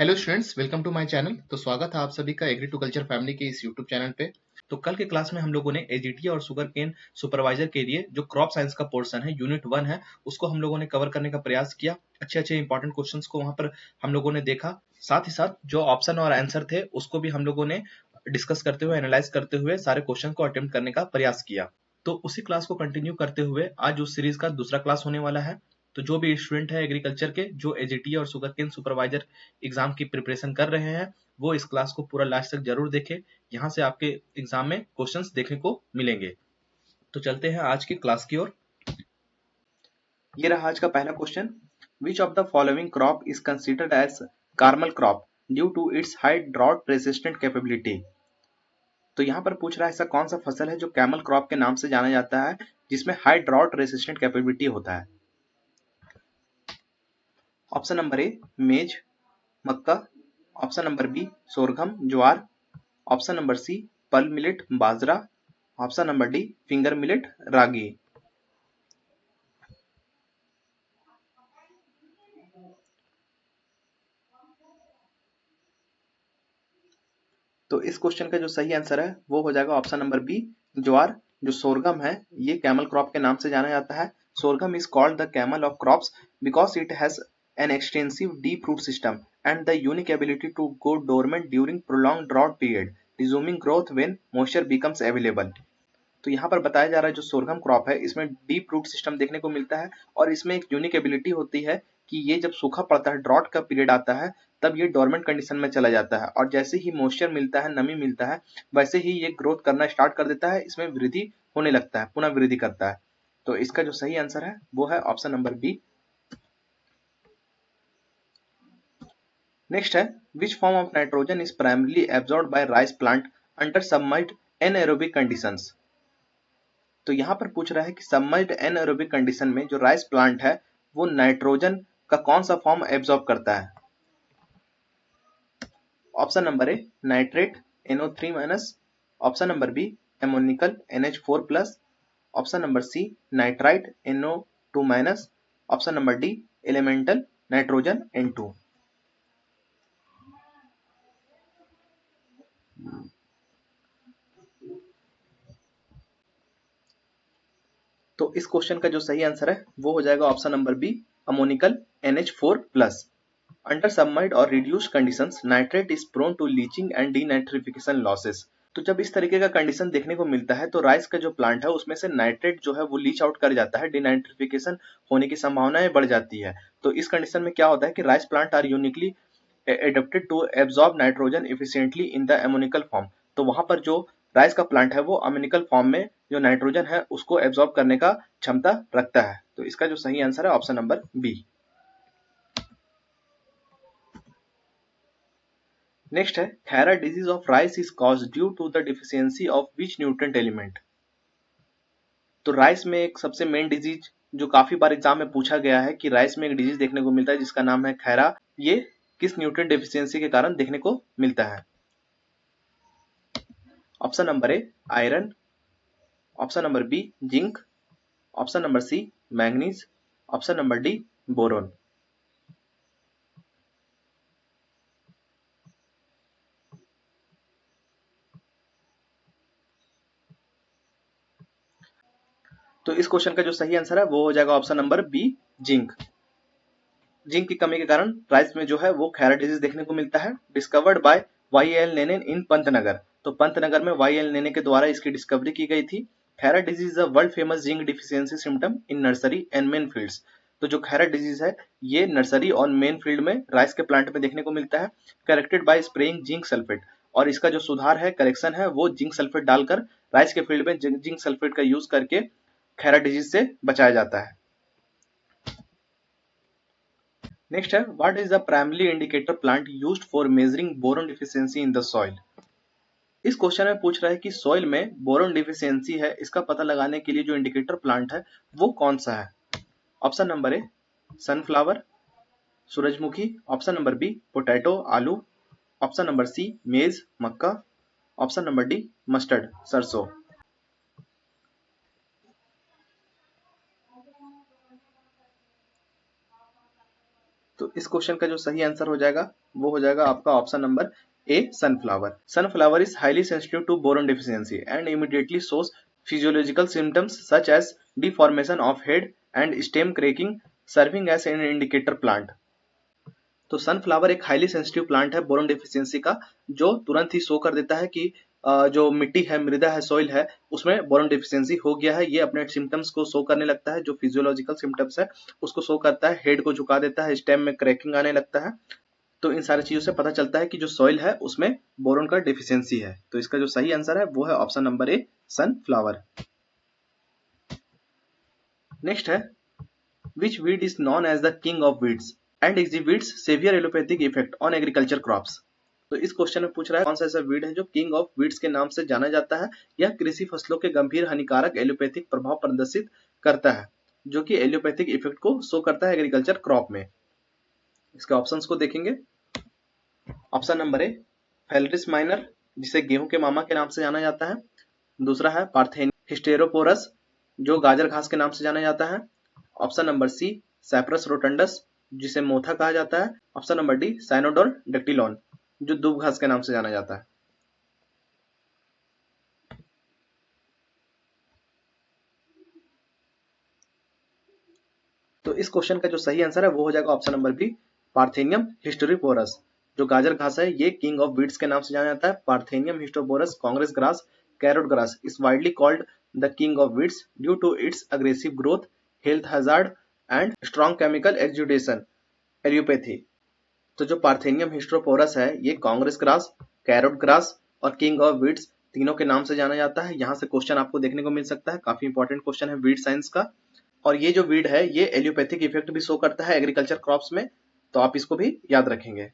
Hello students, welcome to my channel. तो स्वागत है आप सभी का एग्री टू कल्चर फैमिली के इस यूट्यूब चैनल पे। तो कल के क्लास में हम लोगों ने एजीटी और शुगर केन सुपरवाइजर के लिए जो क्रॉप साइंस का पोर्शन है, यूनिट 1 है, उसको हम लोगों ने कवर करने का प्रयास किया। अच्छे इंपॉर्टेंट क्वेश्चंस को वहां पर हम लोगों ने देखा। साथ ही साथ जो ऑप्शन और आंसर थे उसको भी हम लोगों ने डिस्कस करते हुए, एनालाइज करते हुए सारे क्वेश्चन को अटेम्प्ट करने का प्रयास किया। तो उसी क्लास को कंटिन्यू करते हुए आज उस सीरीज का दूसरा क्लास होने वाला है। तो जो भी स्टूडेंट है एग्रीकल्चर के, जो एजीटी और शुगर केन सुपरवाइजर एग्जाम की प्रिपरेशन कर रहे हैं, वो इस क्लास को पूरा लास्ट तक जरूर देखें। यहाँ से आपके एग्जाम में क्वेश्चंस देखने को मिलेंगे। तो चलते हैं आज की क्लास की ओर। ये रहा आज का पहला question. Which of the following crop is considered as camel crop due to its high drought resistant capability. तो यहाँ पर पूछ रहा है ऐसा कौन सा फसल है जो कैमल क्रॉप के नाम से जाना जाता है, जिसमें हाई ड्रॉट रेसिस्टेंट कैपेबिलिटी होता है। ऑप्शन नंबर ए मेज, मक्का। Option number B sorghum, jowar. Option number C pearl millet, bajra. Option number D finger millet, ragi. तो इस क्वेश्चन का जो सही आंसर है वो हो जाएगा ऑप्शन नंबर बी, ज्वार। जो सोरगम है ये कैमल क्रॉप के नाम से जाना जाता है। Sorghum is called the camel of crops because it has an extensive deep root system and the unique ability to go dormant during prolong drought period, resuming growth when moisture becomes available. तो यहाँ पर बताया जा रहा है जो sorghum crop है इसमें डीप रूट सिस्टम देखने को मिलता है और इसमें एक यूनिक एबिलिटी होती है कि ये जब सूखा पड़ता है, ड्रॉट का पीरियड आता है, तब ये डोरमेंट कंडीशन में चला जाता है और जैसे ही मॉइस्चर मिलता है, नमी मिलता है, वैसे ही ये ग्रोथ करना स्टार्ट कर देता है, इसमें वृद्धि होने लगता है, पुनः वृद्धि करता है। तो इसका जो सही आंसर है वो है ऑप्शन नंबर बी। नेक्स्ट है which form of nitrogen is primarily absorbed by rice plant under submerged anaerobic conditions. तो यहाँ पर पूछ रहा है कि सबमर्ज्ड एनएरोबिक कंडीशन में जो राइस प्लांट है वो नाइट्रोजन का कौन सा फॉर्म एब्जॉर्ब करता है। Option number A nitrate NO3 minus. Option number B ammoniacal NH4 plus. Option number C nitrite NO2 minus. Option number D elemental nitrogen N2। तो इस क्वेश्चन का जो सही आंसर है वो हो जाएगा option number B ammoniacal NH4 plus. Under submerged और reduced conditions nitrate is prone to leaching and denitrification losses. तो जब इस तरीके का कंडीशन देखने को मिलता है तो राइस का जो प्लांट है उसमें से नाइट्रेट जो है वो लीच आउट कर जाता है, डीनाइट्रिफिकेशन होने की संभावनाएं बढ़ जाती है। तो इस कंडीशन में क्या होता है कि rice plant are uniquely adapted to absorb nitrogen efficiently in the ammonical form। तो वहां पर जो राइस का प्लांट है वो अमोनिकल फॉर्म में जो नाइट्रोजन है उसको एब्जॉर्ब करने का क्षमता रखता है। तो इसका जो सही आंसर है ऑप्शन नंबर बी। नेक्स्ट है Khaira disease of rice is caused due to the deficiency of which nutrient element. तो राइस में एक सबसे मेन डिजीज जो काफी बार एग्जाम में पूछा गया है कि राइस में एक डिजीज देखने को मिलता है जिसका नाम है खैरा, ये किस न्यूट्रिएंट डेफिशिएंसी के कारण देखने को मिलता है। Option number A iron. Option number B zinc. Option number C manganese. Option number D boron. तो इस क्वेश्चन का जो सही आंसर है वो हो जाएगा option number B zinc. Zinc की कमी के कारण राइस में जो है वो खैरा डिजीज देखने को मिलता है। डिस्कवर्ड बाय YL नेनेन इन पंतनगर। तो पंतनगर में YL नेने के द्वारा इसकी डिस्कवरी की गई थी। Khaira disease a world famous zinc deficiency symptom in nursery and main fields. तो जो खैरा डिजीज है ये नर्सरी और मेन फील्ड में राइस के प्लांट में देखने को मिलता है। Corrected bye spraying zinc sulphate. और इसका जो सुधार है, करेक्शन है, वो जिंक सल्फेट डालकर राइस के फील्ड में जिंक सल्फेट का यूज करके खैरा डिजीज से बचाया जाता है। नेक्स्ट है what is the primary indicator plant used for measuring boron deficiency in the soil. इस क्वेश्चन में पूछ रहा है कि सॉइल में बोरॉन डिफिशियंसी है, इसका पता लगाने के लिए जो इंडिकेटर प्लांट है वो कौन सा है। ऑप्शन नंबर ए सनफ्लावर, सूरजमुखी। ऑप्शन नंबर बी पोटैटो, आलू। ऑप्शन नंबर सी मेज, मक्का। ऑप्शन नंबर डी मस्टर्ड, सरसों। तो तो इस क्वेश्चन का जो सही आंसर हो जाएगा वो हो जाएगा आपका option number A, sunflower. Sunflower is highly sensitive to boron deficiency and immediately shows physiological symptoms such as deformation of head and stem cracking, serving as an indicator plant. तो सनफ्लावर एक highly sensitive plant है boron deficiency का, जो तुरंत ही show कर देता है कि जो मिट्टी है, मृदा है, सॉइल है, उसमें बोरॉन डेफिशिएंसी हो गया है। ये अपने सिम्टम्स को शो करने लगता है, जो फिजियोलॉजिकल सिम्टम्स है उसको शो करता है, हेड को झुका देता है, स्टेम में क्रैकिंग आने लगता है। तो इन सारी चीजों से पता चलता है कि जो सॉइल है उसमें बोरॉन का डेफिशिएंसी है। तो इसका जो सही आंसर है वो है option number A, sunflower. Next है, which weed is known as the king of weeds and exhibits severe allopathic effect on agriculture crops। तो इस क्वेश्चन में पूछ रहा है कौन सा ऐसा वीड है जो किंग ऑफ वीड्स के नाम से जाना जाता है, यह कृषि फसलों के गंभीर हानिकारक एलोपैथिक प्रभाव प्रदर्शित करता है, जो कि एलोपैथिक इफेक्ट को शो करता है एग्रीकल्चर क्रॉप में। इसके ऑप्शंस को देखेंगे। ऑप्शन नंबर ए, फेलरिस माइनर, जिसे गेहूं के मामा के नाम से जाना जाता है। दूसरा है पार्थेनियम हिस्टेरोपोरस, जो गाजर घास के नाम से जाना जाता है। ऑप्शन नंबर सी, सैप्रस रोटंडस, जिसे मोथा कहा जाता है। ऑप्शन नंबर डी, साइनोडोर डेक्टिलॉन, जो दूब घास के नाम से जाना जाता है। तो इस क्वेश्चन का जो सही आंसर है वो हो जाएगा ऑप्शन नंबर बी, पार्थेनियम हिस्टेरोपोरस। जो गाजर घास है ये किंग ऑफ वीड्स के नाम से जाना जाता है। Parthenium hysterophorus Congress grass, carrot grass is widely called the king of weeds due to its aggressive growth, health hazard and strong chemical exudation, allelopathy. तो जो पार्थेनियम हिस्टेरोपोरस है ये कांग्रेस ग्रास, कैरोट ग्रास और king of weeds तीनों के नाम से जाना जाता है। यहाँ से क्वेश्चन आपको देखने को मिल सकता है, काफी इंपॉर्टेंट क्वेश्चन है वीड साइंस का। और ये जो वीड है ये एलियोपैथिक इफेक्ट भी शो करता है एग्रीकल्चर क्रॉप्स में, तो आप इसको भी याद रखेंगे।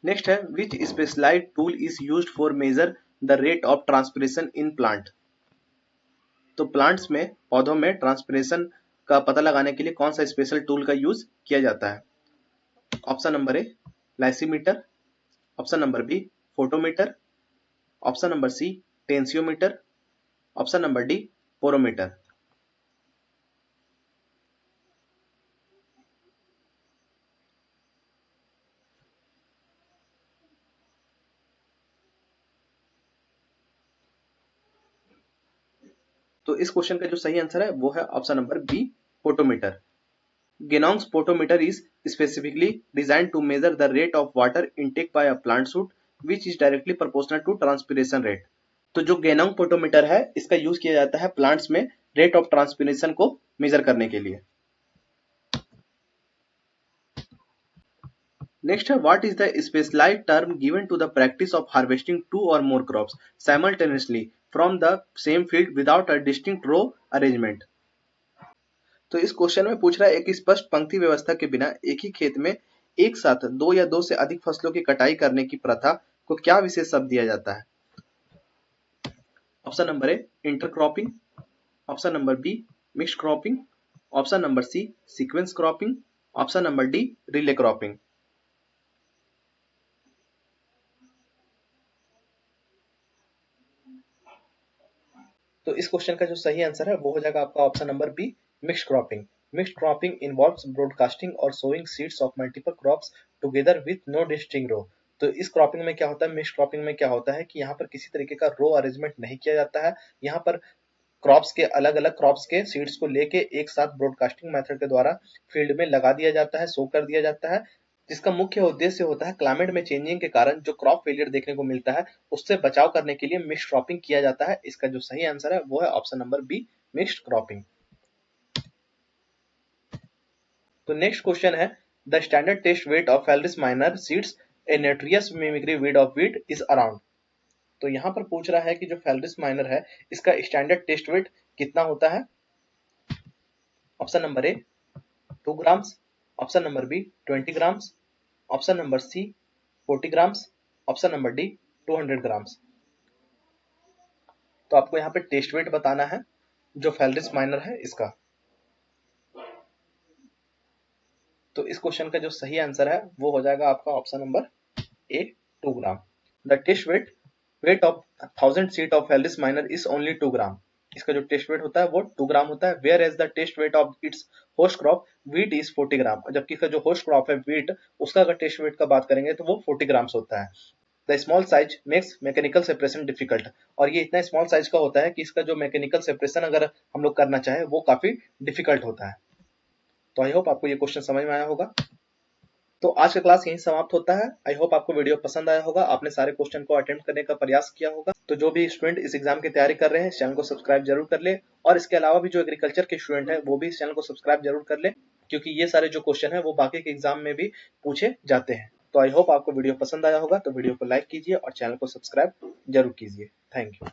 नेक्स्ट है, which specialised tool is used for measure the rate of transpiration in plant. तो प्लांट्स में, पौधों में ट्रांसपिरेशन का पता लगाने के लिए कौन सा स्पेशल टूल का यूज किया जाता है। Option number A, lysimeter. Option number B, photometer. Option number C, tensiometer. Option number D, porometer. तो इस क्वेश्चन का जो सही आंसर है वो है option number B, potometer. Genong's potometer is specifically designed to measure the rate of water intake by a plant shoot, which is directly proportional to transpiration rate। तो जो गेनोंग पोटोमीटर है इसका यूज किया जाता है प्लांट्स में रेट ऑफ ट्रांसपिरेशन को measure करने के लिए। नेक्स्ट है, what is the specialised term given to the practice of harvesting two or more crops simultaneously from the same field without a distinct row arrangement. तो इस question में पूछ रहा है, एक स्पष्ट पंक्ति व्यवस्था के बिना एक ही खेत में एक साथ दो या दो से अधिक फसलों की कटाई करने की प्रथा को क्या विशेष शब्द दिया जाता है। Option number A, intercropping. Option number B, mixed cropping. Option number C, sequence cropping. Option number D, relay cropping. तो इस क्वेश्चन का जो सही आंसर है वो हो जाएगा आपका option number B, mixed cropping. Mixed cropping involves broadcasting और sowing seeds of multiple crops together with no distinct row. तो इस क्रॉपिंग में क्या होता है, मिक्स्ड क्रॉपिंग में क्या होता है कि यहाँ पर किसी तरीके का रो अरेंजमेंट नहीं किया जाता है। यहाँ पर क्रॉप्स के अलग अलग क्रॉप्स के सीड्स को लेके एक साथ ब्रॉडकास्टिंग मेथड के द्वारा फील्ड में लगा दिया जाता है, सो कर दिया जाता है, जिसका मुख्य उद्देश्य होता है क्लाइमेट में चेंजिंग के कारण जो क्रॉप फेलियर देखने को मिलता है उससे बचाव करने के लिए मिक्स्ड क्रॉपिंग किया जाता है। इसका जो सही आंसर है वो है option number B, mixed cropping. तो नेक्स्ट क्वेश्चन है, the standard test weight of Phalaris minor seeds a notorious mimicry weed of wheat is around. तो यहाँ पर पूछ रहा है कि जो फेलरिस माइनर है इसका स्टैंडर्ड टेस्ट वेट कितना होता है। Option number A, 2 grams. Option number B, 20 grams. Option number C, 40 grams. Option number D, 200 grams. तो आपको यहाँ पे टेस्ट वेट बताना है जो फेलरिस माइनर है इसका। तो इस क्वेश्चन का जो सही आंसर है वो हो जाएगा आपका option number A, 2 gram. The test weight of 1000 seed of Phalaris minor is only 2 gram. इसका जो टेस्ट वेट होता है वो 2 ग्राम होता है, whereas the test weight of its host crop wheat is 40 gram. जबकि इसका जो होस्ट क्रॉप है वीट, उसका अगर टेस्ट वेट का बात करेंगे तो वो 40 ग्राम्स होता है। The small size makes mechanical separation difficult, और ये इतना स्मॉल साइज का होता है कि इसका जो मैकेनिकल सेपरेशन अगर हम लोग करना चाहें वो काफी डिफिकल्ट होता है। तो आई होप आपको ये क्वेश्चन समझ में आया होगा। तो आज का क्लास यहीं समाप्त होता है। आई होप आपको वीडियो पसंद आया होगा, आपने सारे क्वेश्चन को अटेम्प्ट करने का प्रयास किया होगा। तो जो भी स्टूडेंट इस एग्जाम की तैयारी कर रहे हैं, इस चैनल को सब्सक्राइब जरूर कर ले, और इसके अलावा भी जो एग्रीकल्चर के स्टूडेंट हैं वो भी इस चैनल को सब्सक्राइब जरूर कर ले, क्योंकि ये सारे जो क्वेश्चन है वो बाकी के एग्जाम में भी पूछे जाते हैं। तो आई होप आपको वीडियो पसंद आया होगा, तो वीडियो को लाइक कीजिए और चैनल को सब्सक्राइब जरूर कीजिए। Thank you.